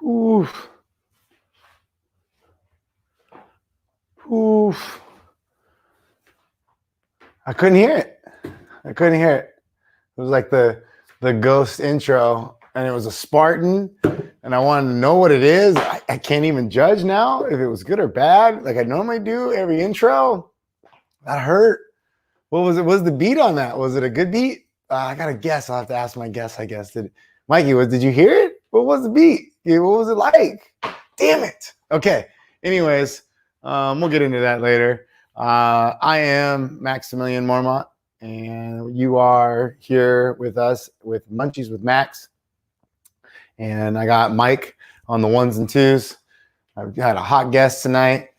Oof. Oof. I couldn't hear it. It was like the ghost intro, and it was a Spartan, and I wanted to know what it is. I can't even judge now if it was good or bad, like I normally do every intro. That hurt. What was it? What was the beat on that? Was it a good beat? I gotta guess. I'll have to ask my guest, I guess. Mikey, did you hear it? What was the beat? What was it like? Damn it. Okay. Anyways, we'll get into that later. I am Maximilian Mormont, and you are here with us with Munchies with Max. And I got Mike on the ones and twos. I've got a hot guest tonight,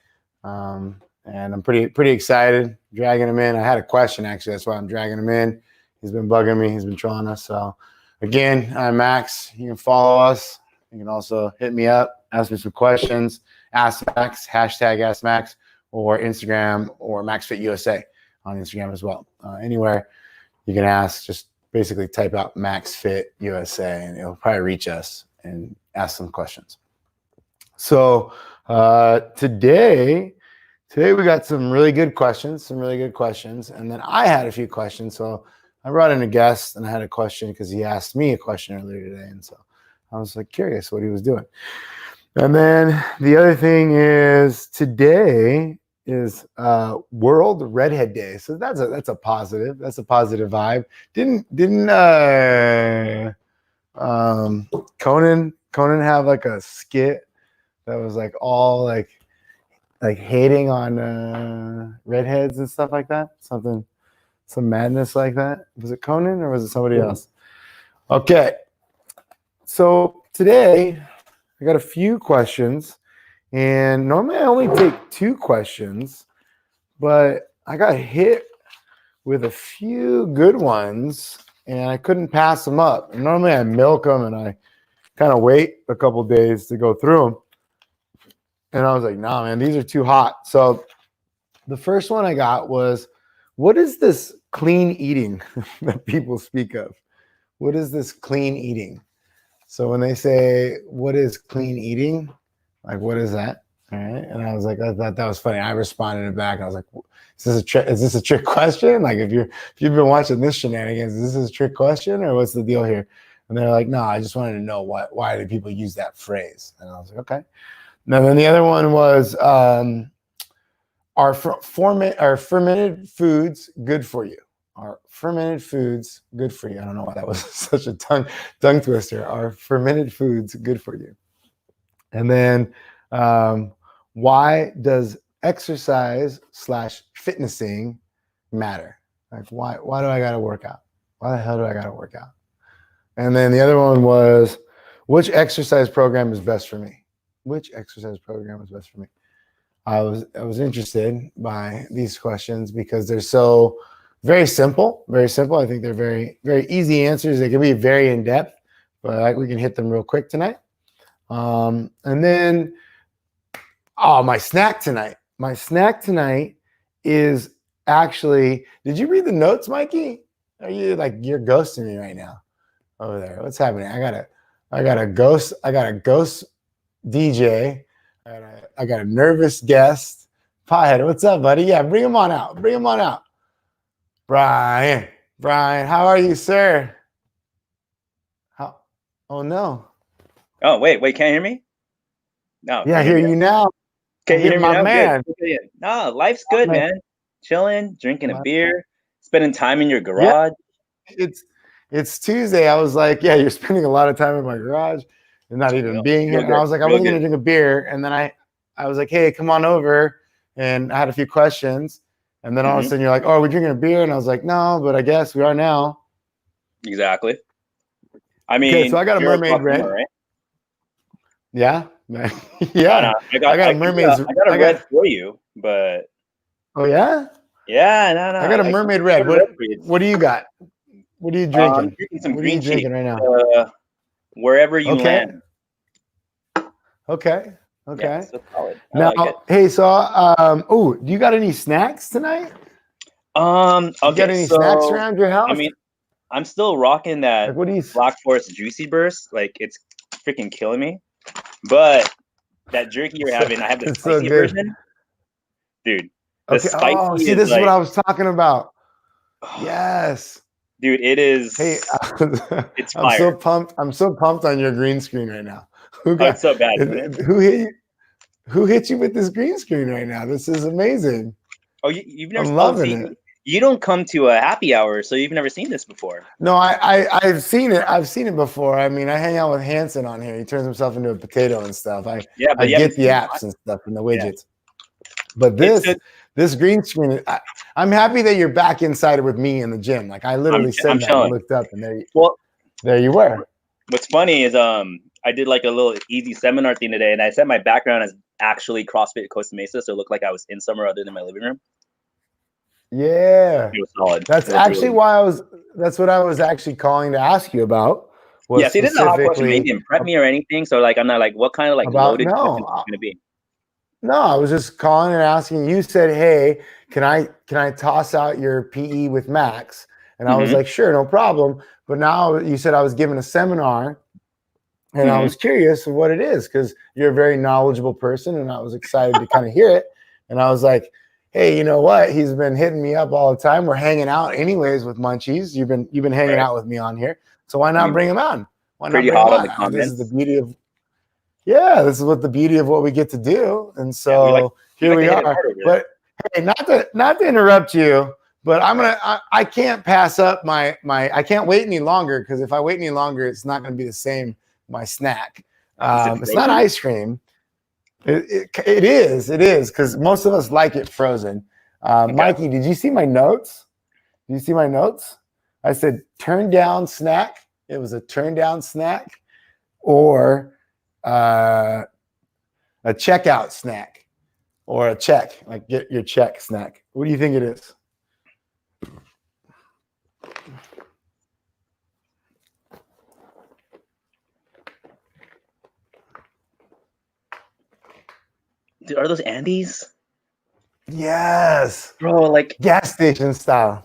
and I'm pretty excited dragging him in. I had a question, actually. That's why I'm dragging him in. He's been bugging me. He's been trolling us. So, again, I'm Max. You can follow us. You can also hit me up, ask me some questions. Ask Max, hashtag Ask Max, or Instagram, or MaxFitUSA on Instagram as well. Anywhere you can ask, just basically type out MaxFitUSA, and it'll probably reach us and ask some questions. So today we got some really good questions, and then I had a few questions. So I brought in a guest, and I had a question because he asked me a question earlier today, and so I was like curious what he was doing. And then the other thing is today is World Redhead Day, so that's a positive. That's a positive vibe. Didn't Conan have like a skit that was like all like hating on redheads and stuff like that? Some madness like that. Was it Conan or was it somebody else? Okay, so today I got a few questions, and normally I only take 2 questions, but I got hit with a few good ones, and I couldn't pass them up. And normally I milk them, and I kind of wait a couple days to go through them. And I was like, nah, man, these are too hot. So the first one I got was, what is this clean eating that people speak of? What is this clean eating? So when they say, what is clean eating? Like, what is that? All right. And I was like, I thought that was funny. I responded back. I was like, is this a trick question? Like, if you've been watching this shenanigans, is this a trick question, or what's the deal here? And they're like, no, I just wanted to know why do people use that phrase? And I was like, okay. Now then the other one was, are fermented foods good for you? Are fermented foods good for you? I don't know why that was such a tongue twister. Are fermented foods good for you? And then why does exercise/fitnessing matter? Like, why do I got to work out? Why the hell do I got to work out? And then the other one was, which exercise program is best for me? Which exercise program is best for me? I was interested by these questions because they're so very simple. I think they're very, very easy answers. They can be very in-depth, but we can hit them real quick tonight. And then, my snack tonight. My snack tonight is actually, did you read the notes, Mikey? Are you you're ghosting me right now over there? What's happening? I got a ghost DJ. I got a nervous guest. Pothead, what's up, buddy? Yeah, bring him on out. Brian, how are you, sir? Oh, no. Oh, wait, can't you hear me? No. Yeah, I hear you now. Can you hear me my now? man? Good. No, life's good, man. Chilling, drinking a beer, spending time in your garage. Yeah, it's Tuesday. I was like, yeah, you're spending a lot of time in my garage and not even being here. And I was like, I wasn't going to drink a beer. And then I was like, hey, come on over. And I had a few questions. And then all of a sudden you're like, oh, are we drinking a beer? And I was like, no, but I guess we are now. Exactly. I mean, okay, so I got a mermaid red. Right? Yeah. Yeah. I got a mermaid. I got a red for you, but. Oh, yeah? Yeah, no. I got a mermaid red. What do you got? What are you drinking? I'm drinking some green tea. Drinking right now? Wherever you land. Okay. Yeah, so solid. Now, hey, so, do you got any snacks tonight? Okay. You got any snacks around your house? I mean, I'm still rocking that Black Forest Juicy Burst. Like, it's freaking killing me. But that jerky you're having, I have the It's so spicy good. version. Dude, the Okay. spicy Oh, see, is this is like, what I was talking about. Yes. dude, it is, Hey, it's I'm so fire. pumped. I'm so pumped on your green screen right now. Who Oh, it's got so bad, isn't it? who hit you? Who hit you with this green screen right now? This is amazing. Oh, you've never, I'm oh, loving see, it. you don't come to a happy hour, so you've never seen this before. No, I've seen it. I've seen it before. I mean, I hang out with Hanson on here. He turns himself into a potato and stuff. Yeah, I but you haven't get the seen apps and stuff and the Yeah. widgets. But It's this good. this green screen, I'm happy that you're back inside with me in the gym. Like I literally I'm said that chilling. and looked up, and Well, there you were. what's funny is I did like a little easy seminar thing today, and I set my background as actually CrossFit Costa Mesa, so it looked like I was in somewhere other than my living room. Yeah, It was solid. that's It was actually really, why That's what I was actually calling to ask you about. Was yeah. See, this is a hot question. They specifically didn't prep me or anything, so like I'm not like what kind of like about loaded question is it gonna be? No, I was just calling and asking. You said, "Hey, can I toss out your PE with Max?" And I was Mm-hmm. like, "Sure, no problem." But now you said I was giving a seminar, and I Mm-hmm. was curious of what it is because you're a very knowledgeable person, and I was excited to kind of hear it. And I was like, "Hey, you know what? He's been hitting me up all the time. We're hanging out anyways with Munchies. You've been hanging Right. out with me on here, so why not bring him on? Why not Pretty bring him hot on the on? This is the comments. beauty of this is what the beauty of what we get to do. And Yeah, so we here like we to hit it are. hard over there. But hey, not to interrupt you, but I can't pass up my I can't wait any longer because if I wait any longer, it's not going to be the same. My snack. Is it It's not frozen? ice cream. It is because most of us like it frozen. Okay. Mikey, did you see my notes? Did you see my notes? I said turn down snack. It was a turn down snack or a checkout snack or a check, like get your check snack. What do you think it is? Dude, are those Andes? Yes. Bro, like Gas station style.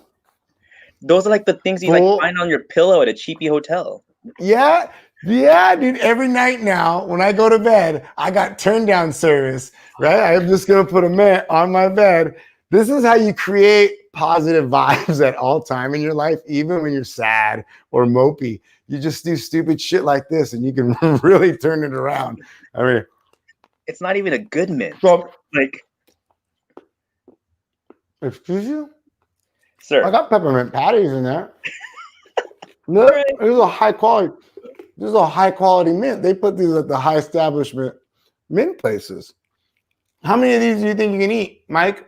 those are like the things you like find on your pillow at a cheapy hotel. Yeah, dude. Every night now, when I go to bed, I got turn down service, right? I'm just gonna put a mint on my bed. This is how you create positive vibes at all time in your life, even when you're sad or mopey. You just do stupid shit like this, and you can really turn it around. I mean, It's not even a good mint. so Like, excuse you, sir. I got peppermint patties in there. Look, Right. this is a high quality. This is a high quality mint. They put these at the high establishment mint places. How many of these do you think you can eat, Mike?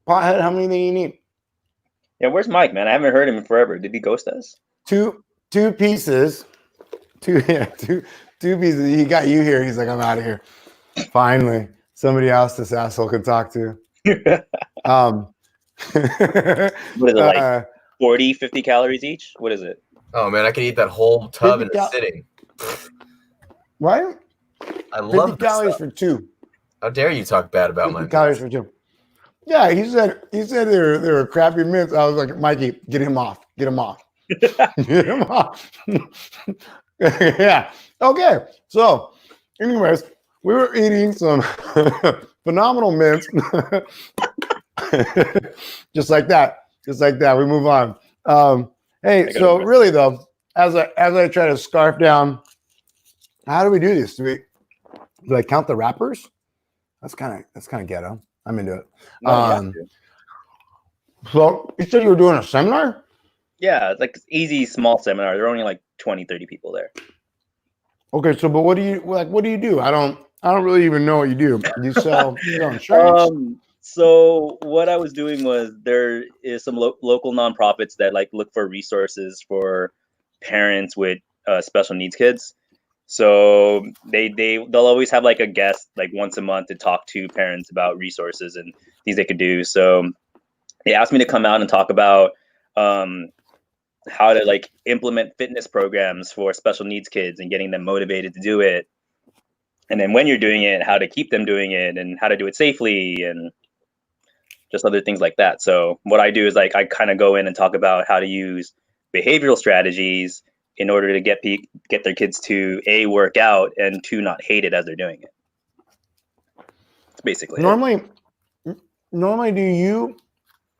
Pothead, how many do you need? Yeah, where's Mike, man? I haven't heard him in forever. Did he ghost us? Two pieces. Two pieces. He got you here. He's like, I'm out of here. Finally, somebody else this asshole can talk to. What is it, like 40, 50 calories each? What is it? Oh man, I can eat that whole tub in a sitting. Right? I love 50 calories stuff. for two. How dare you talk bad about 50 my calories for two. Yeah, he said they were crappy mints. I was like, Mikey, get him off. Get him off. Get him off. Yeah. Okay. So, anyways, we were eating some phenomenal mints. Just like that. We move on. Hey, so really though, as I try to scarf down, how do we do this? Do I count the wrappers? That's kind of ghetto. I'm into it. No, So you said you were doing a seminar? yeah, it's like easy small seminar. There are only like 20, 30 people there. Okay, so but what do you do? I don't really even know what you do. You sell insurance? So what I was doing was there is some local nonprofits that like look for resources for parents with special needs kids. So they'll always have like a guest like once a month to talk to parents about resources and things they could do. So they asked me to come out and talk about how to like implement fitness programs for special needs kids and getting them motivated to do it. And then when you're doing it, how to keep them doing it and how to do it safely and just other things like that. So what I do is like I kind of go in and talk about how to use behavioral strategies in order to get their kids to A, work out, and 2, not hate it as they're doing it. That's basically it. Normally, do you,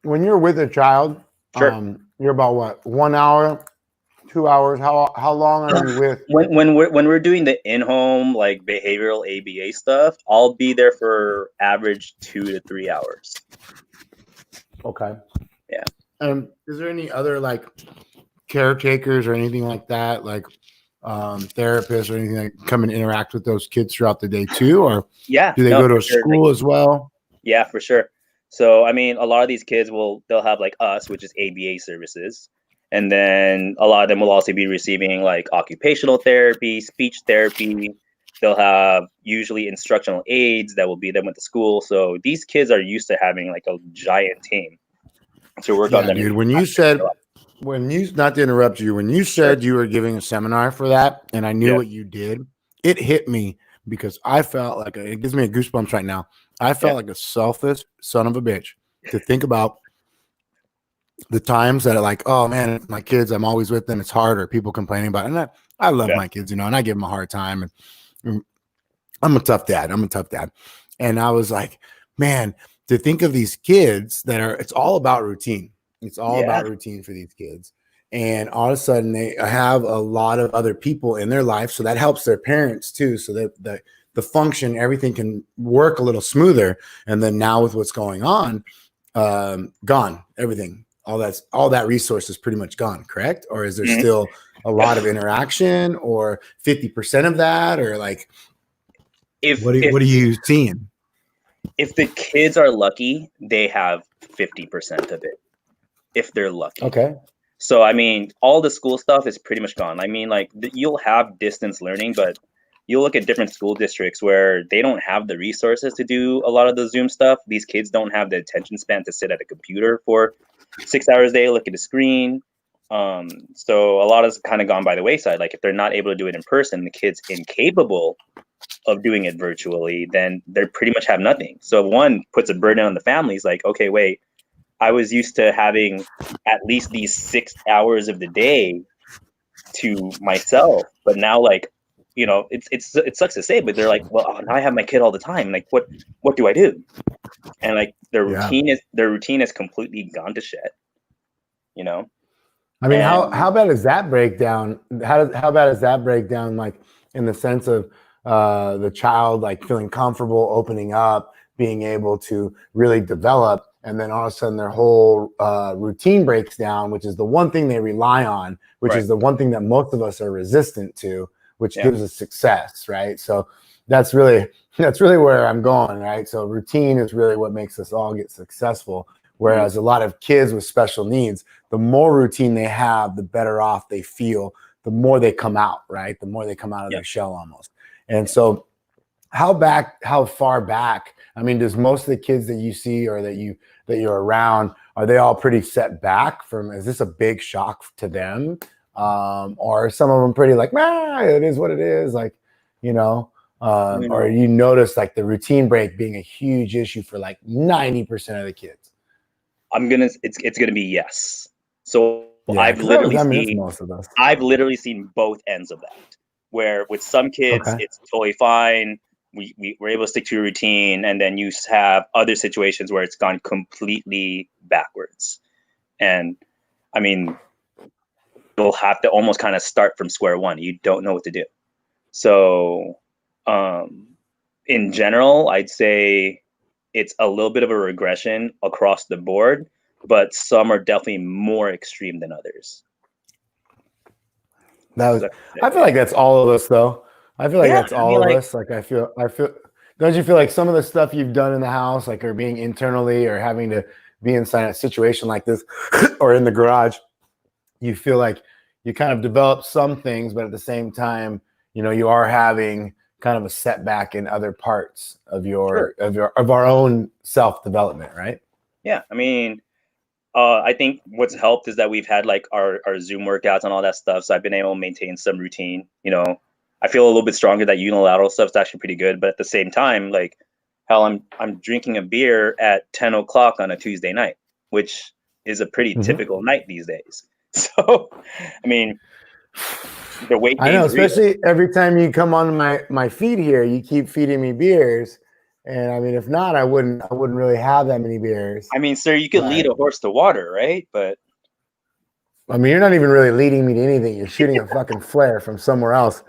when you're with a child, Sure. you're about what, 1 hour, 2 hours? How long are you with? When we're doing the in-home like behavioral ABA stuff, I'll be there for average 2 to 3 hours. Okay. Yeah. Is there any other like caretakers or anything like that, like therapists or anything that come and interact with those kids throughout the day too, or Yeah, do they go to a school as well? Yeah, for sure. So I mean, a lot of these kids they'll have like us, which is ABA services, and then a lot of them will also be receiving like occupational therapy, speech therapy. They'll have usually instructional aides that will be them with the school. So these kids are used to having like a giant team to work on them. Dude, when you, not to interrupt you, when you said you were giving a seminar for that, and I knew what you did, it hit me because I felt like it gives me a goosebumps right now. I felt like a selfish son of a bitch to think about the times that are like, oh man, my kids, I'm always with them. It's hard, or people complaining about it. And I love my kids, you know, and I give them a hard time. And I'm a tough dad. And I was like, man, to think of these kids it's all about routine. It's all about routine for these kids. And all of a sudden they have a lot of other people in their life. So that helps their parents too. So that the function, everything can work a little smoother. And then now with what's going on, gone, everything, all that resource is pretty much gone. Correct? Or is there still a lot of interaction, or 50% of that, or like, what are you seeing? If the kids are lucky, they have 50% of it. If they're lucky. Okay. So, I mean, all the school stuff is pretty much gone. I mean, like, you'll have distance learning, but you'll look at different school districts where they don't have the resources to do a lot of the Zoom stuff. These kids don't have the attention span to sit at a computer for 6 hours a day, look at a screen. So a lot has kind of gone by the wayside. Like, if they're not able to do it in person, the kid's incapable of doing it virtually, then they pretty much have nothing. So one puts a burden on the families, like, okay, wait, I was used to having at least these 6 hours of the day to myself, but now, like, you know, it sucks to say, but they're like, well, now I have my kid all the time. Like, what do I do? And like their routine is completely gone to shit. You know. I mean, how bad is that breakdown? How bad is that breakdown? Like in the sense of the child like feeling comfortable opening up, being able to really develop, and then all of a sudden their whole routine breaks down, which is the one thing they rely on, which is the one thing that most of us are resistant to, which gives us success, right? So that's really where I'm going, right? So routine is really what makes us all get successful. Whereas a lot of kids with special needs, the more routine they have, the better off they feel, the more they come out, right? The more they come out of their shell almost. And so how far back, I mean, does most of the kids that you see or that you're around, are they all pretty set back from, is this a big shock to them? Or are some of them pretty like, it is what it is, like, you know, or you notice like the routine break being a huge issue for like 90% of the kids? It's gonna be yes. So I've literally seen both ends of that, where with some kids it's totally fine. We're able to stick to a routine, and then you have other situations where it's gone completely backwards. And I mean, you'll have to almost kind of start from square one. You don't know what to do. So in general, I'd say it's a little bit of a regression across the board, but some are definitely more extreme than others. I feel like that's all of us though. I feel like that's all of us. Like I feel, don't you feel like some of the stuff you've done in the house, like or being internally or having to be inside a situation like this or in the garage, you feel like you kind of develop some things, but at the same time, you know, you are having kind of a setback in other parts of of our own self-development, right? Yeah. I mean, I think what's helped is that we've had like our Zoom workouts and all that stuff. So I've been able to maintain some routine. You know, I feel a little bit stronger. That unilateral stuff's actually pretty good. But at the same time, like, hell, I'm drinking a beer at 10 o'clock on a Tuesday night, which is a pretty typical night these days. So, I mean, The weight I know, gain's real. especially every time you come on my feed here, you keep feeding me beers. And I mean, if not, I wouldn't really have that many beers. I mean, sir, you could lead a horse to water, right? But I mean, you're not even really leading me to anything. You're shooting a fucking flare from somewhere else.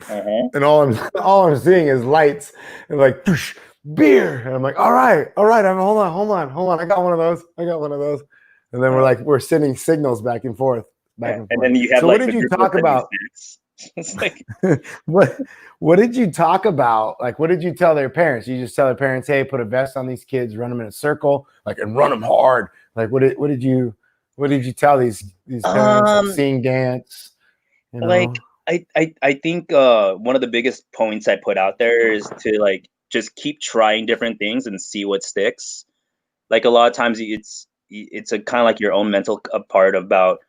And all I'm seeing is lights and like beer. And I'm like, all right. hold on. I got one of those. And then we're sending signals back and forth. And then you have so like, what did you talk about? It's like what did you talk about? Like, what did you tell their parents? You just tell their parents, hey, put a vest on these kids, run them in a circle, like, and run them hard. Like, what did you tell these parents? Like, seeing dance, you know? Like, I think one of the biggest points I put out there is to like just keep trying different things and see what sticks. Like a lot of times it's a kind of like your own mental part about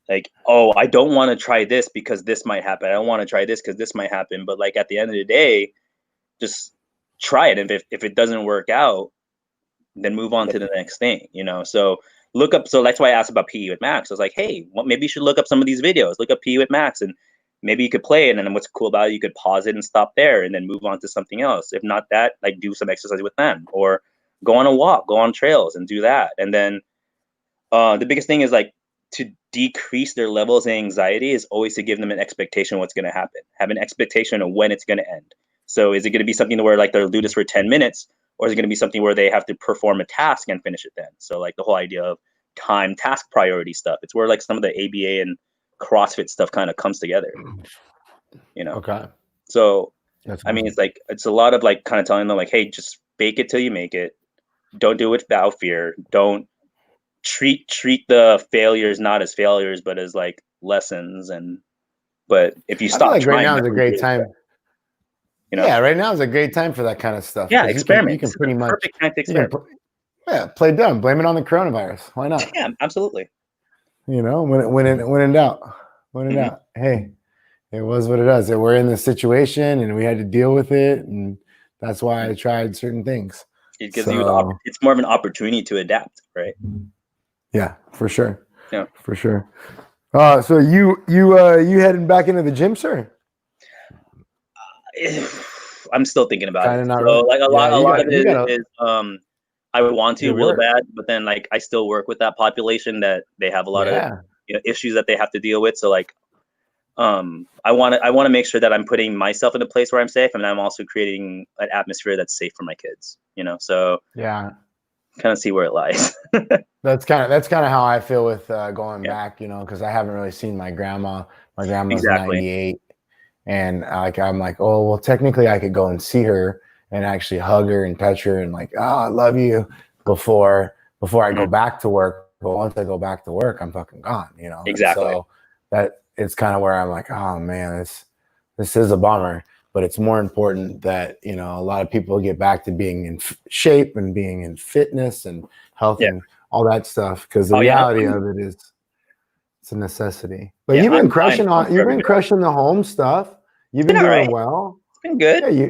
like, oh, I don't want to try this because this might happen. I don't want to try this because this might happen. But like at the end of the day, just try it. And if it doesn't work out, then move on to the next thing, you know? So look up. So that's why I asked about PE with Max. I was like, hey, maybe you should look up some of these videos, look up PE with Max, and maybe you could play it. And then what's cool about it, you could pause it and stop there and then move on to something else. If not that, like do some exercise with them or go on a walk, go on trails and do that. And then the biggest thing is like to decrease their levels of anxiety is always to give them an expectation of what's going to happen, have an expectation of when it's going to end. So is it going to be something where like they'll do this for 10 minutes, or is it going to be something where they have to perform a task and finish it then? So like the whole idea of time, task priority stuff, it's where like some of the ABA and CrossFit stuff kind of comes together, you know? Okay. So, That's I mean, it's like, it's a lot of like kind of telling them like, hey, just fake it till you make it. Don't do it without fear. Don't treat the failures not as failures, but as like lessons. But if you stop like trying, right now is a great time. You know? Yeah, right now is a great time for that kind of stuff. Yeah, experiment. You can pretty much perfect time to experiment. Play dumb. Blame it on the coronavirus. Why not? Yeah, absolutely. You know, when in doubt. Hey, it was what it is. We're in this situation and we had to deal with it, and that's why I tried certain things. It gives you it's more of an opportunity to adapt, right? Yeah, for sure. Yeah, for sure. So you heading back into the gym, sir? I'm still thinking about it. So really. like a lot of it is I would want to real bad, but then like I still work with that population that they have a lot of issues that they have to deal with. So like I want to make sure that I'm putting myself in a place where I'm safe, and I'm also creating an atmosphere that's safe for my kids, you know? So yeah, kind of see where it lies. That's kind of how I feel with going back, you know, because I haven't really seen my grandma. My grandma's 98, and I'm like, oh well, technically I could go and see her and actually hug her and touch her and like, oh, I love you before I go back to work. But once I go back to work, I'm fucking gone, you know. Exactly. So that it's kind of where I'm like, oh man, this is a bummer. But it's more important that, you know, a lot of people get back to being in shape and being in fitness and health and all that stuff, because the reality of it is it's a necessity. But you've been crushing the home stuff. You've been doing well. It's been good. Yeah,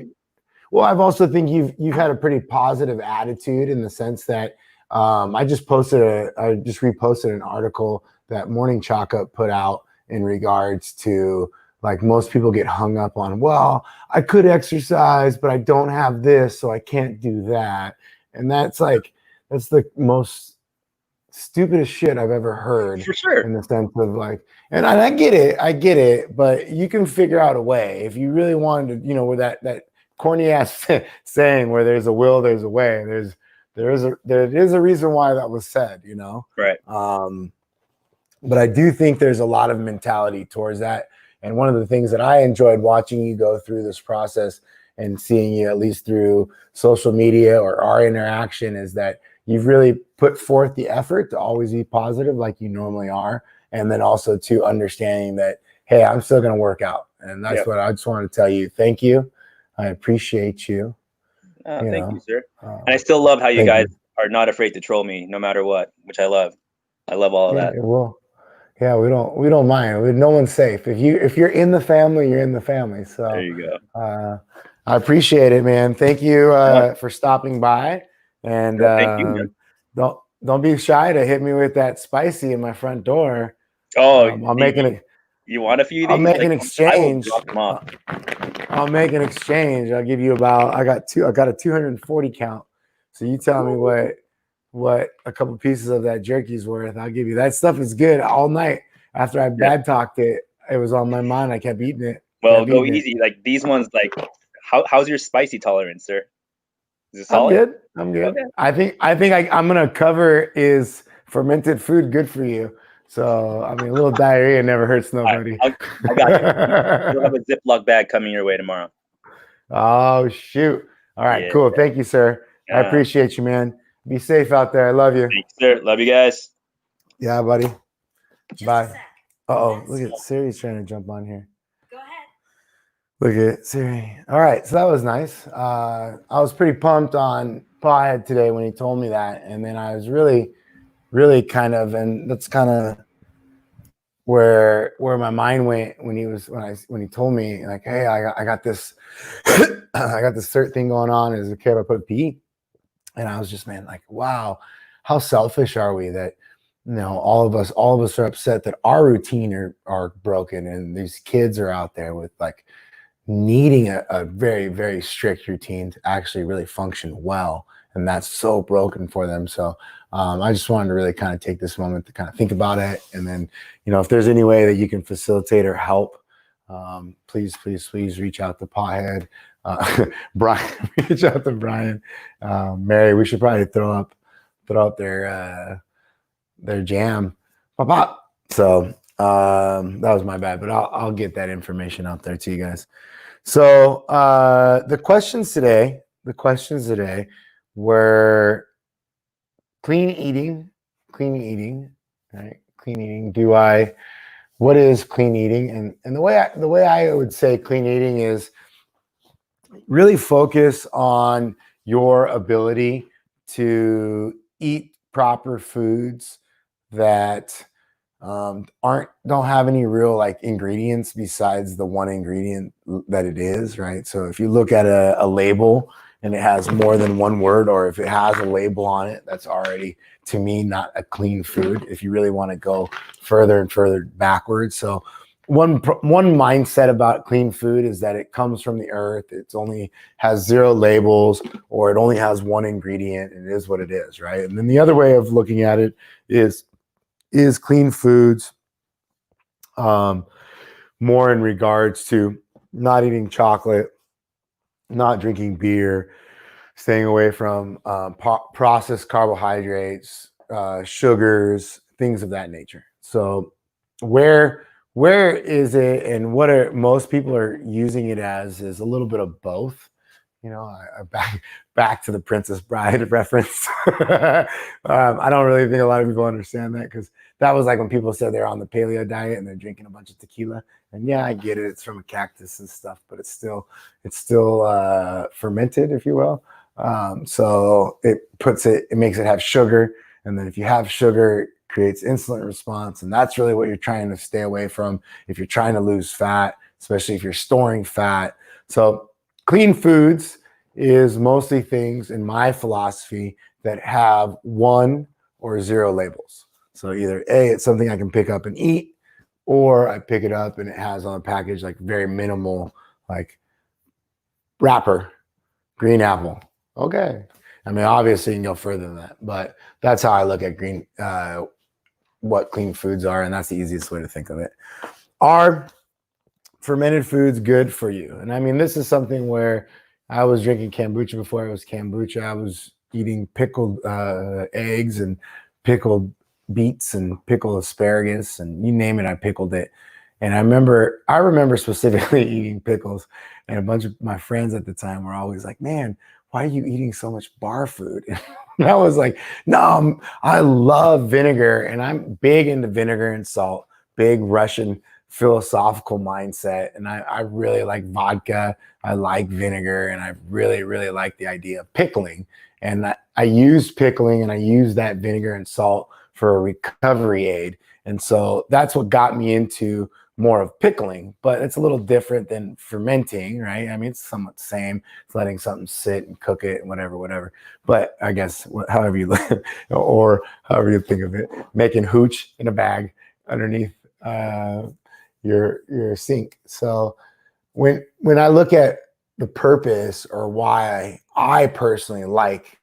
well, I've also think you've had a pretty positive attitude in the sense that I just reposted an article that Morning Chalk Up put out in regards to like most people get hung up on, well, I could exercise, but I don't have this, so I can't do that. And that's the most stupidest shit I've ever heard. For sure. In the sense of like, and I get it, but you can figure out a way if you really wanted to, you know, with that corny ass saying where there's a will, there's a way. There is a reason why that was said, you know? Right. But I do think there's a lot of mentality towards that. And one of the things that I enjoyed watching you go through this process and seeing you at least through social media or our interaction is that you've really put forth the effort to always be positive like you normally are. And then also to understanding that, hey, I'm still going to work out. And that's what I just want to tell you. Thank you. I appreciate you. Thank you, sir. And I still love how you guys are not afraid to troll me no matter what, which I love. I love all of that. Well, yeah, we don't mind. No one's safe. If you're in the family, you're in the family. So there you go. I appreciate it, man. Thank you for stopping by. And thank you, don't be shy to hit me with that spicy in my front door. Oh, I'm making it. You want a few of I'll these? make an I will exchange. drop them off. I'll make an exchange. I'll give you about. I got a 240 count. So you tell me what a couple pieces of that jerky's worth. I'll give you that stuff. Is good all night. After I bad talked it, it was on my mind. I kept eating it. Well, go easy. Like these ones. Like, how's your spicy tolerance, sir? Is it solid? I'm good. Okay. I think I'm gonna cover is fermented food good for you. So I mean, a little diarrhea never hurts nobody. Right, I got you. You'll have a Ziploc bag coming your way tomorrow. Oh shoot! All right, Yeah. cool. Thank you, sir. I appreciate you, man. Be safe out there. I love you. Thanks, sir. Love you guys. Yeah, buddy. Just Bye. a sec. Oh, look at Siri's trying to jump on here. Go ahead. Look at Siri. All right, so that was nice. I was pretty pumped on Pawhead today when he told me that, and then I was really kind of, and that's kind of where my mind went when he told me, like, hey, I got this I got this cert thing going on as a kid. I put PE, and I was just, man, like, wow, how selfish are we that, you know, all of us are upset that our routine are broken, and these kids are out there with like needing a very, very strict routine to actually really function well, and that's so broken for them. So I just wanted to really kind of take this moment to kind of think about it, and then, you know, if there's any way that you can facilitate or help, please reach out to Pawhead. Brian, reach out to Brian. Mary, we should probably throw up their jam. Pop, pop. So that was my bad, but I'll get that information out there to you guys. So the questions today were clean eating, right? Clean eating. What is clean eating? And the way I would say clean eating is really focus on your ability to eat proper foods that don't have any real like ingredients besides the one ingredient that it is, right? So if you look at a label and it has more than one word, or if it has a label on it, that's already, to me, not a clean food if you really want to go further and further backwards. So one mindset about clean food is that it comes from the earth. It only has 0 labels, or it only has one ingredient, and it is what it is, right? And then the other way of looking at it is clean foods more in regards to not eating chocolate, not drinking beer, staying away from processed carbohydrates, sugars, things of that nature. So where is it, and what are most people are using it as is a little bit of both. You know, I back to the Princess Bride reference. I don't really think a lot of people understand that, because that was like when people said they're on the paleo diet and they're drinking a bunch of tequila. And yeah, I get it. It's from a cactus and stuff, but it's still fermented, if you will. So it makes it have sugar. And then if you have sugar, it creates insulin response. And that's really what you're trying to stay away from if you're trying to lose fat, especially if you're storing fat. So clean foods is mostly things, in my philosophy, that have 1 or 0 labels. So either A, it's something I can pick up and eat, or I pick it up and it has on the package like very minimal, like wrapper, green apple. Okay. I mean, obviously you can go further than that, but that's how I look at what clean foods are, and that's the easiest way to think of it. Are fermented foods good for you? And I mean, this is something where I was drinking kombucha before it was kombucha. I was eating pickled eggs and pickled beets and pickled asparagus, and you name it, I pickled it. And I remember specifically eating pickles, and a bunch of my friends at the time were always like, man, why are you eating so much bar food? And I was like, no, I love vinegar, and I'm big into vinegar and salt, big Russian philosophical mindset. And I really like vodka. I like vinegar, and I really, really like the idea of pickling. And I use pickling, and I use that vinegar and salt for a recovery aid. And so that's what got me into more of pickling, but it's a little different than fermenting, right? I mean, it's somewhat the same. It's letting something sit and cook it and whatever. But I guess however you live, or however you think of it, making hooch in a bag underneath your sink. So when I look at the purpose or why I personally like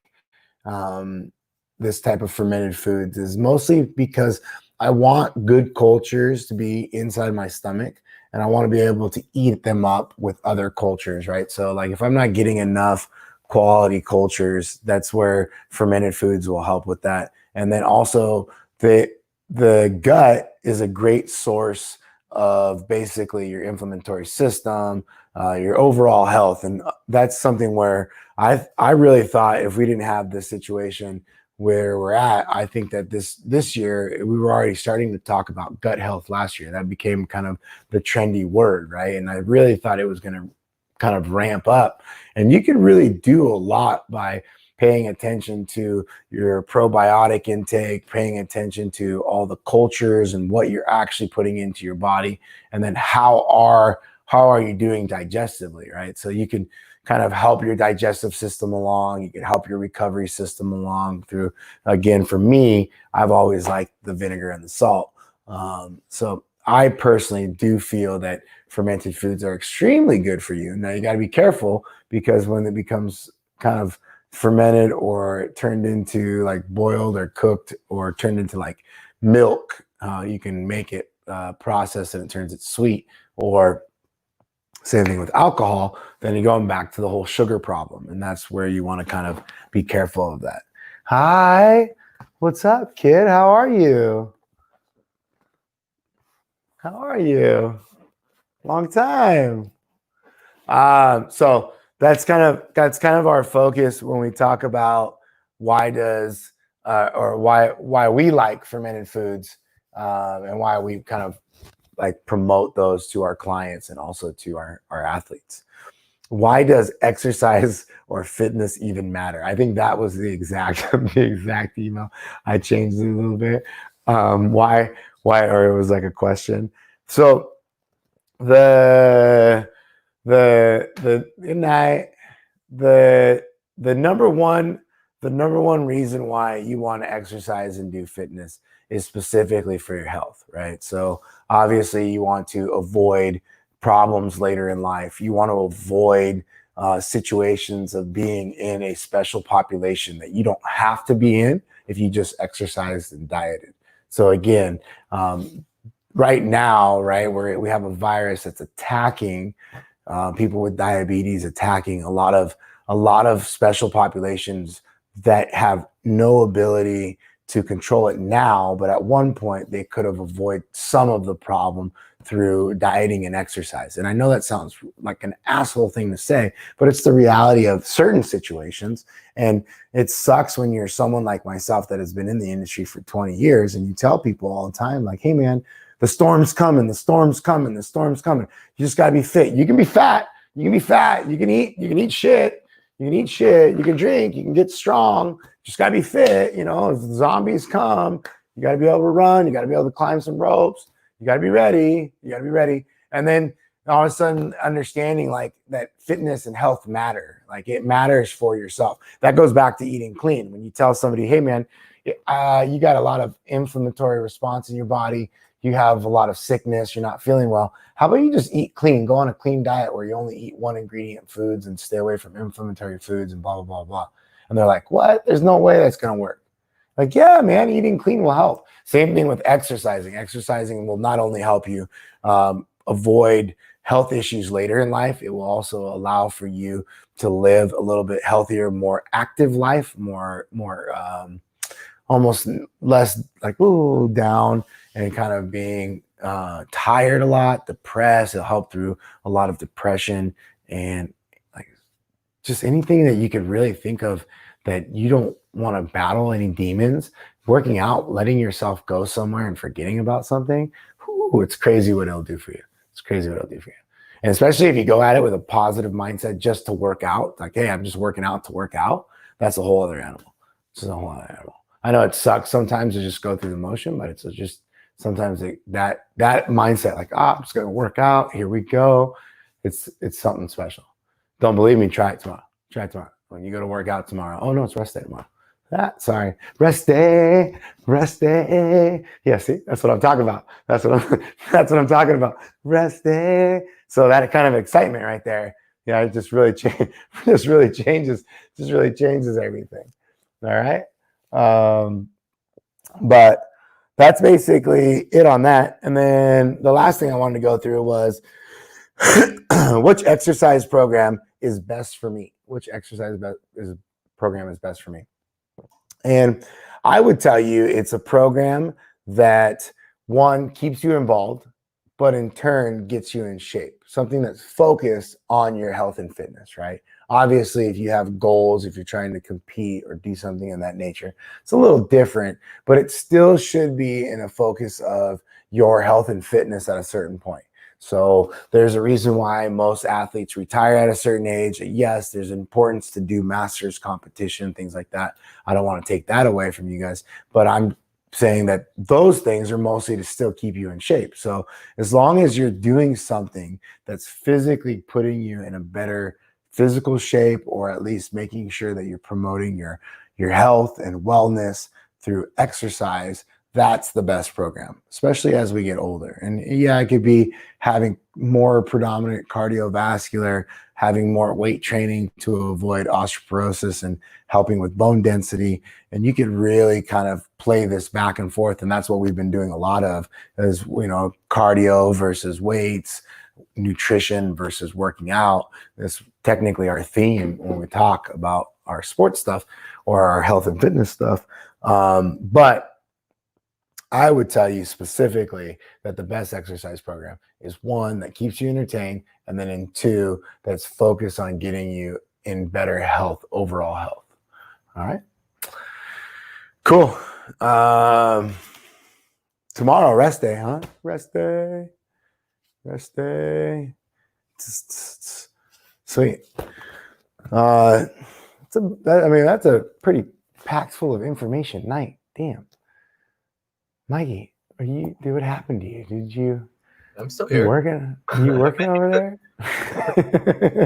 this type of fermented foods is mostly because I want good cultures to be inside my stomach, and I want to be able to eat them up with other cultures, right? So like if I'm not getting enough quality cultures, that's where fermented foods will help with that. And then also the gut is a great source of basically your inflammatory system, your overall health. And that's something where I really thought if we didn't have this situation where we're at, I think that this year we were already starting to talk about gut health last year. That became kind of the trendy word, right? And I really thought it was going to kind of ramp up. And you can really do a lot by paying attention to your probiotic intake, paying attention to all the cultures and what you're actually putting into your body, and then how are you doing digestively, right? So you can kind of help your digestive system along. You can help your recovery system along through, again, for me, I've always liked the vinegar and the salt. So I personally do feel that fermented foods are extremely good for you. Now you got to be careful, because when it becomes kind of fermented or turned into like boiled or cooked or turned into like milk, you can make it process and it turns it sweet. Or same thing with alcohol, then you're going back to the whole sugar problem. And that's where you want to kind of be careful of that. Hi, what's up, kid? How are you? How are you? Long time. So that's kind of our focus when we talk about why we like fermented foods, and why we kind of like promote those to our clients and also to our athletes. Why does exercise or fitness even matter? I think that was the exact email. I changed it a little bit. Why, or it was like a question. So the number one reason why you want to exercise and do fitness is specifically for your health, right? So obviously you want to avoid problems later in life. You want to avoid situations of being in a special population that you don't have to be in if you just exercised and dieted. So again, right now, right, we have a virus that's attacking people with diabetes, attacking a lot of special populations that have no ability to control it now, but at one point they could have avoided some of the problem through dieting and exercise. And I know that sounds like an asshole thing to say, but it's the reality of certain situations. And it sucks when you're someone like myself that has been in the industry for 20 years and you tell people all the time, like, hey man, the storm's coming, the storm's coming, the storm's coming. You just gotta be fit. You can be fat, you can eat shit, you can drink, you can get strong, just gotta be fit. You know, if the zombies come, you gotta be able to run, you gotta be able to climb some ropes, you gotta be ready. And then all of a sudden understanding like that fitness and health matter, like it matters for yourself. That goes back to eating clean. When you tell somebody, hey man, you got a lot of inflammatory response in your body, you have a lot of sickness, you're not feeling well, how about you just eat clean, go on a clean diet where you only eat one ingredient foods and stay away from inflammatory foods and blah, blah, blah, blah. And they're like, what? There's no way that's going to work. Like, yeah, man, eating clean will help. Same thing with exercising. Exercising will not only help you avoid health issues later in life, it will also allow for you to live a little bit healthier, more active life, more almost less like, ooh, down and kind of being tired a lot, depressed. It'll help through a lot of depression and like just anything that you could really think of that you don't want to battle any demons. Working out, letting yourself go somewhere and forgetting about something, it's crazy what it'll do for you. It's crazy what it'll do for you. And especially if you go at it with a positive mindset just to work out, like, hey, I'm just working out to work out. That's a whole other animal. It's a whole other animal. I know it sucks sometimes to just go through the motion, but it's just sometimes that mindset, like, I'm just gonna work out. Here we go. It's something special. Don't believe me? Try it tomorrow. When you go to work out tomorrow. Oh no, it's rest day tomorrow. Sorry. Rest day. Rest day. Yeah, see, that's what I'm talking about. That's what I'm talking about. Rest day. So that kind of excitement right there. Yeah, it just really changes everything. All right. But that's basically it on that. And then the last thing I wanted to go through was which exercise program is best for me? Which program is best for me? And I would tell you it's a program that, one, keeps you involved, but in turn gets you in shape. Something that's focused on your health and fitness, right? Obviously, if you have goals, if you're trying to compete or do something in that nature, it's a little different, but it still should be in a focus of your health and fitness at a certain point. So there's a reason why most athletes retire at a certain age. Yes, there's importance to do masters competition, things like that. I don't want to take that away from you guys, but I'm saying that those things are mostly to still keep you in shape. So as long as you're doing something that's physically putting you in a better physical shape, or at least making sure that you're promoting your health and wellness through exercise, that's the best program, especially as we get older. And yeah, it could be having more predominant cardiovascular, having more weight training to avoid osteoporosis and helping with bone density. And you could really kind of play this back and forth. And that's what we've been doing a lot of, is, cardio versus weights, nutrition versus working out. That's technically our theme when we talk about our sports stuff or our health and fitness stuff. But I would tell you specifically that the best exercise program is, one, that keeps you entertained, and then in two, that's focused on getting you in better health, overall health. All right. Cool. Tomorrow, rest day, huh? Rest day. Rest day. Sweet. That's a pretty packed full of information night. Damn. Mikey, what happened to you? I'm still here. You working over there?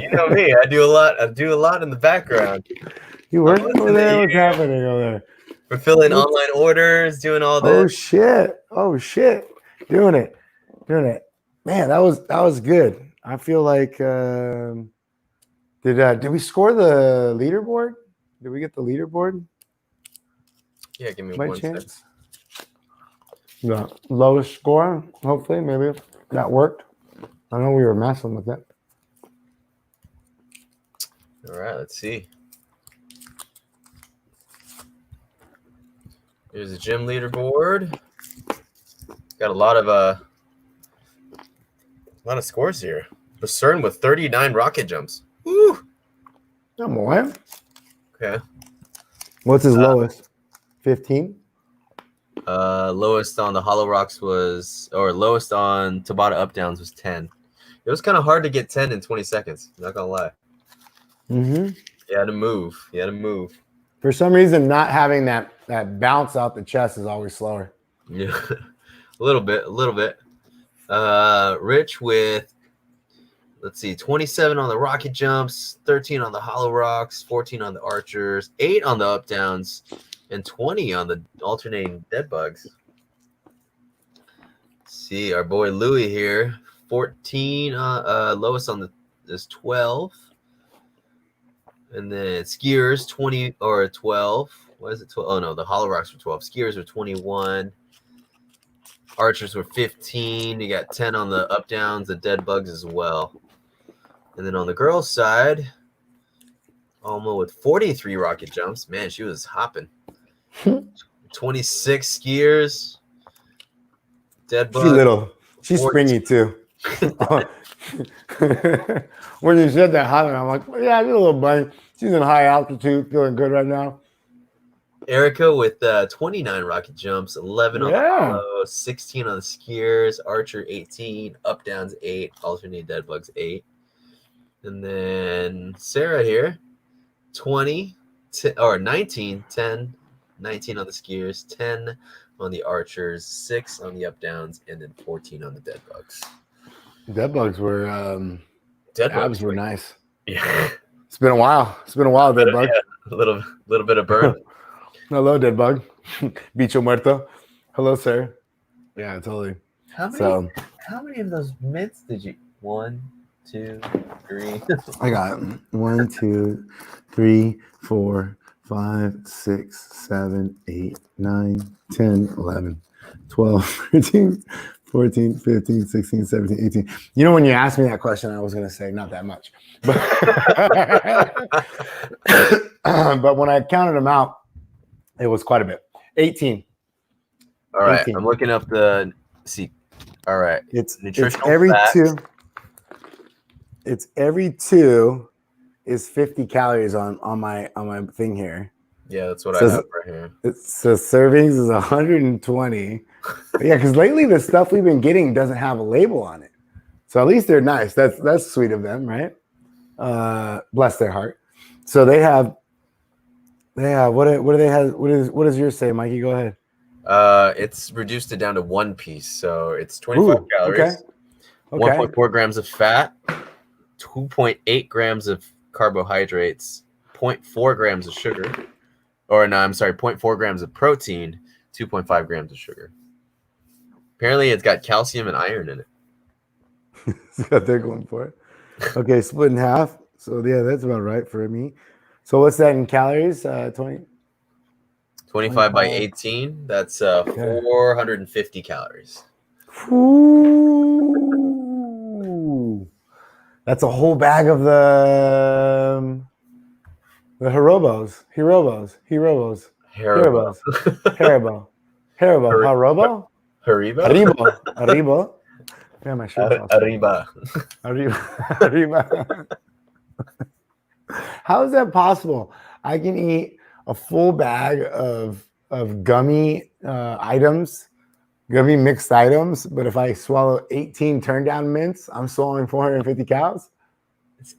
You know me. I do a lot in the background. You working over there? What's happening over there? Fulfilling online orders, doing all this. Oh shit. Doing it. Man, that was good. I feel like did we score the leaderboard? Did we get the leaderboard? Yeah, give me by one chance. second. The lowest score, hopefully, maybe that worked. I know we were messing with it. All right, let's see. Here's the gym leaderboard. Got a lot of scores here. Lucerne with 39 rocket jumps. Woo! I'm all right. Okay. What's his lowest? 15? Lowest on the Hollow Rocks lowest on Tabata Up Downs was 10. It was kind of hard to get 10 in 20 seconds. Not gonna lie. Mm-hmm. You had to move. For some reason, not having that bounce out the chest is always slower. Yeah, a little bit. Rich with, let's see, 27 on the rocket jumps, 13 on the Hollow Rocks, 14 on the archers, 8 on the up downs, and 20 on the alternating dead bugs. Let's see, our boy Louie here, 14. Lowest on is 12. And then skiers 20 or 12. What is it? 12? Oh no, the Hollow Rocks were 12. Skiers were 21. Archers were 15. You got 10 on the up downs, the dead bugs as well. And then on the girls' side, Alma with 43 rocket jumps. Man, she was hopping. 26 skiers. Dead bug. She's springy too. When you said that, I'm like, yeah, she's a little bunny. She's in high altitude, feeling good right now. Erica with 29 rocket jumps, 11 on the hollow, 16 on the skiers, Archer 18, up downs 8, alternate dead bugs 8. And then Sarah here, 19, 10, 19 on the skiers, 10 on the archers, 6 on the up downs, and then 14 on the dead bugs. Dead bugs were abs were nice. Yeah. It's been a while. Dead bug. Yeah, a little bit of burn. Hello, dead bug. Bicho muerto. Hello, sir. Yeah, totally. How many? So How many of those mints did you? 1, 2, 3. I got 1, 2, 3, 4, 5, 6, 7, 8, 9, 10, 11, 12, 13, 14, 15, 16, 17, 18. You know, when you asked me that question, I was going to say not that much. But, but when I counted them out, it was quite a bit. 18. All right, 18. I'm looking up the. See, all right, It's nutritional every facts. 2. It's every 2 is 50 calories on my thing here. Yeah, that's what I Says- have right here. So servings is 120. Yeah, because lately the stuff we've been getting doesn't have a label on it. So at least they're nice. That's sweet of them, right? Bless their heart. So they have what do they have? What does yours say, Mikey? Go ahead. It's reduced it down to 1 piece, so it's 25 Ooh, calories. Okay. 1.4 grams of fat, 2.8 grams of carbohydrates, 0.4 grams of sugar, or no, I'm sorry, 0.4 grams of protein, 2.5 grams of sugar. Apparently, it's got calcium and iron in it. They're going for it. Okay, split in half. So yeah, that's about right for me. So what's that in calories? 20. 25 by 25. 18, that's 450 calories. Ooh. That's a whole bag of the Haribos. Haribo. Haribo. Haribo. Yeah, my shirt's off. Arriba. Arriba. How is that possible? I can eat a full bag of gummy items, gummy mixed items, but if I swallow 18 turn down mints, I'm swallowing 450 calories.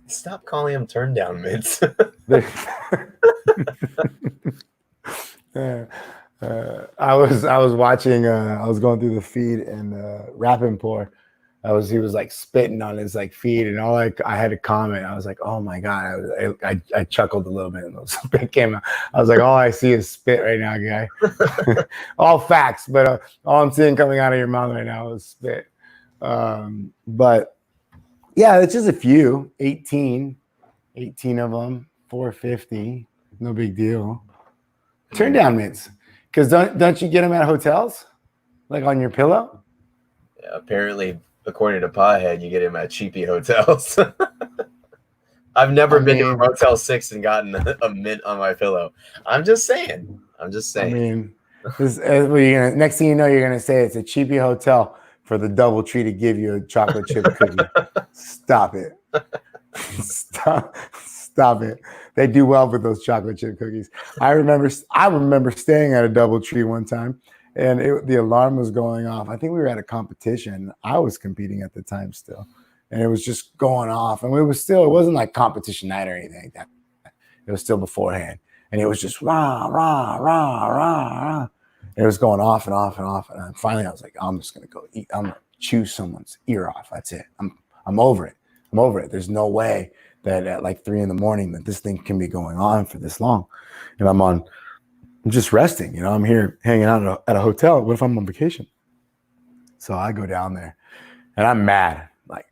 Stop calling them turn down mints. I was watching. I was going through the feed and Rappaport. He was like spitting on his like feed, and I had to comment. I was like, oh my god! I chuckled a little bit, and the spit came out. I was like, all I see is spit right now, guy. All facts, but all I'm seeing coming out of your mouth right now is spit. But yeah, it's just a few. 18 of them, 450. No big deal. Turn down mints, because don't you get them at hotels, like on your pillow? Yeah, apparently, according to Piehead, you get him at cheapy hotels. I've never been to a Motel 6 and gotten a mint on my pillow. I'm just saying. I mean, next thing you know, you're gonna say it's a cheapy hotel for the DoubleTree to give you a chocolate chip cookie. Stop it. Stop it. They do well with those chocolate chip cookies. I remember staying at a DoubleTree one time, and the alarm was going off. I think we were at a competition. I was competing at the time still, and it was just going off. And it wasn't like competition night or anything like that. It was still beforehand, and it was just rah rah rah rah rah. And it was going off and off and off. And finally, I was like, I'm just gonna go eat. I'm gonna chew someone's ear off. That's it. I'm over it. I'm over it. There's no way that at like 3 a.m. that this thing can be going on for this long. And I'm just resting. I'm here hanging out at a hotel. What if I'm on vacation? So I go down there and I'm mad, like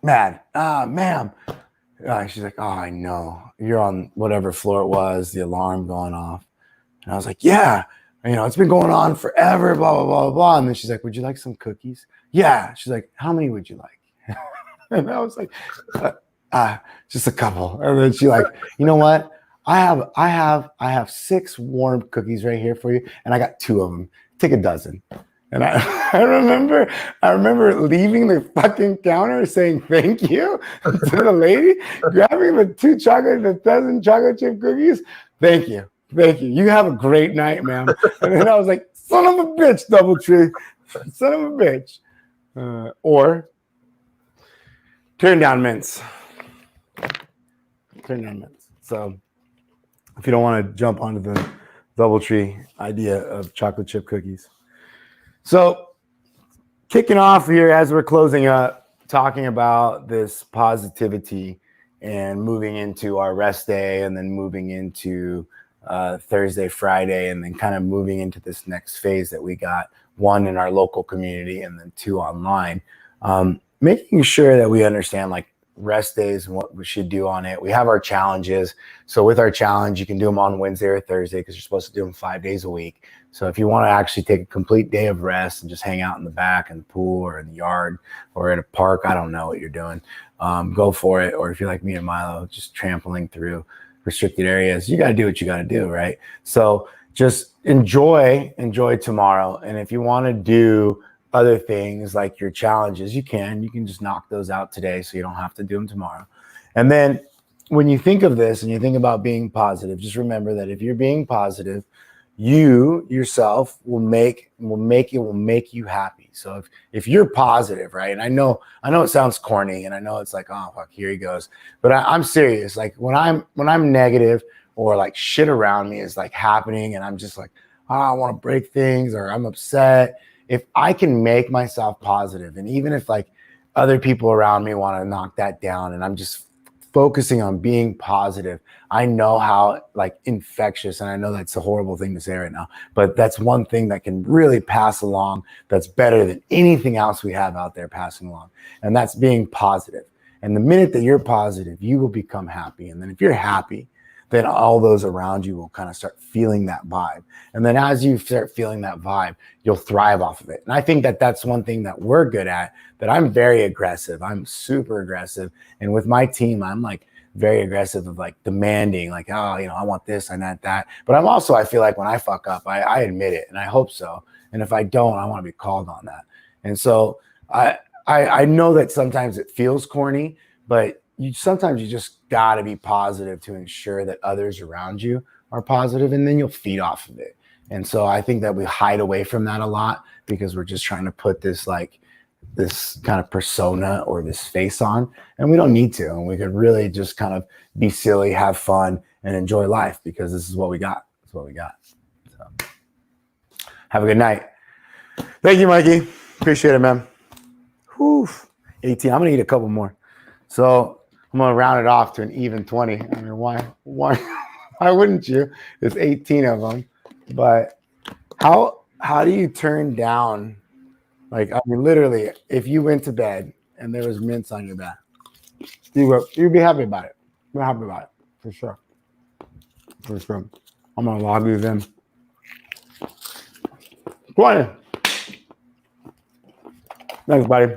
mad. Ma'am. She's like, oh, I know. You're on whatever floor it was, the alarm going off. And I was like, yeah, it's been going on forever, blah, blah, blah, blah. And then she's like, would you like some cookies? Yeah. She's like, how many would you like? And I was like, just a couple. And then she like, you know what? I have 6 warm cookies right here for you, and I got 2 of them. Take a dozen. And I remember leaving the fucking counter saying thank you to the lady, grabbing the 2 dozen chocolate chip cookies. Thank you. You have a great night, ma'am. And then I was like, son of a bitch, DoubleTree. Son of a bitch. Or turn down mints. So if you don't want to jump onto the DoubleTree idea of chocolate chip cookies. So kicking off here as we're closing up, talking about this positivity and moving into our rest day and then moving into Thursday, Friday, and then kind of moving into this next phase that we got, one in our local community and then two online. Making sure that we understand like rest days and what we should do on it. We have our challenges. So with our challenge, you can do them on Wednesday or Thursday because you're supposed to do them 5 days a week. So if you want to actually take a complete day of rest and just hang out in the back in the pool or in the yard or at a park, I don't know what you're doing, go for it. Or if you're like me and Milo, just trampling through restricted areas, you got to do what you got to do, right? So just enjoy tomorrow. And if you want to do other things like your challenges, you can just knock those out today so you don't have to do them tomorrow. And then when you think of this and you think about being positive, just remember that if you're being positive, you yourself will make you happy. So if you're positive, right? And I know it sounds corny, and I know it's like, oh fuck, here he goes. But I'm serious. Like when I'm negative or like shit around me is like happening, and I'm just like, oh, I want to break things or I'm upset. If I can make myself positive, and even if like other people around me want to knock that down, and I'm just focusing on being positive, I know how like infectious, and I know that's a horrible thing to say right now, but that's one thing that can really pass along that's better than anything else we have out there passing along, and that's being positive. And the minute that you're positive, you will become happy. And then if you're happy, then all those around you will kind of start feeling that vibe. And then as you start feeling that vibe, you'll thrive off of it. And I think that that's one thing that we're good at, that I'm very aggressive. I'm super aggressive. And with my team, I'm like very aggressive of like demanding, like, oh, you know, I want this, I want that. But I'm also, I feel like when I fuck up, I admit it, and I hope so. And if I don't, I want to be called on that. And so I know that sometimes it feels corny, but sometimes you just got to be positive to ensure that others around you are positive, and then you'll feed off of it. And so I think that we hide away from that a lot because we're just trying to put this kind of persona or this face on, and we don't need to. And we could really just kind of be silly, have fun, and enjoy life, because this is what we got. It's what we got. So have a good night. Thank you, Mikey. Appreciate it, man. Whew. 18. I'm going to eat a couple more. So I'm going to round it off to an even 20. I mean, why wouldn't you? There's 18 of them. But how do you turn down, like, I mean, literally, if you went to bed and there was mints on your back, you'd be happy about it. You'd be happy about it, for sure. For sure. I'm going to log these in. 20. Thanks, buddy.